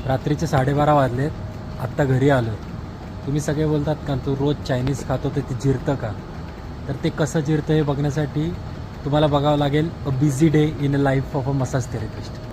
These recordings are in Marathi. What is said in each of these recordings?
रात्रीचे 12:30 वाजलेत. आत्ता घरी आलो. तुम्ही सगळे बोलतात का तू रोज चायनीज खातो तर ते जिरतं का? तर ते कसं जिरतं हे बघण्यासाठी तुम्हाला बघावं लागेल a busy day in a life of a massage therapist.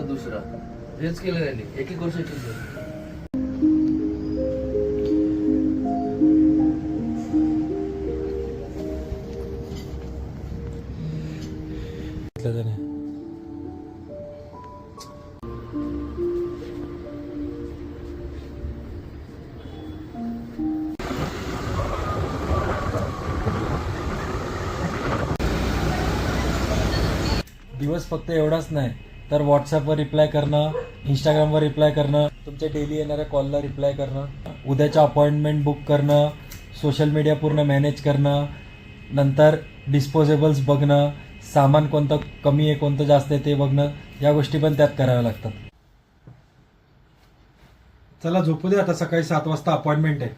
दुसरा हेच केलं त्यांनी एक वर्ष केलं. दिवस फक्त एवढाच नाही तर व्हॉट्सॲपवर रिप्लाय करणं, इंस्टाग्रामवर रिप्लाय करणं, तुमच्या डेली येणाऱ्या कॉलला रिप्लाय करणं, उद्याच्या अपॉइंटमेंट बुक करणं, सोशल मीडिया पूर्ण मॅनेज करणं, नंतर डिस्पोजेबल्स बघणं, सामान कोणतं कमी आहे कोणतं जास्त आहे ते बघणं, या गोष्टी पण त्यात कराव्या लागतात. चला झोपू दे आता, सकाळी 7 वाजता अपॉइंटमेंट आहे.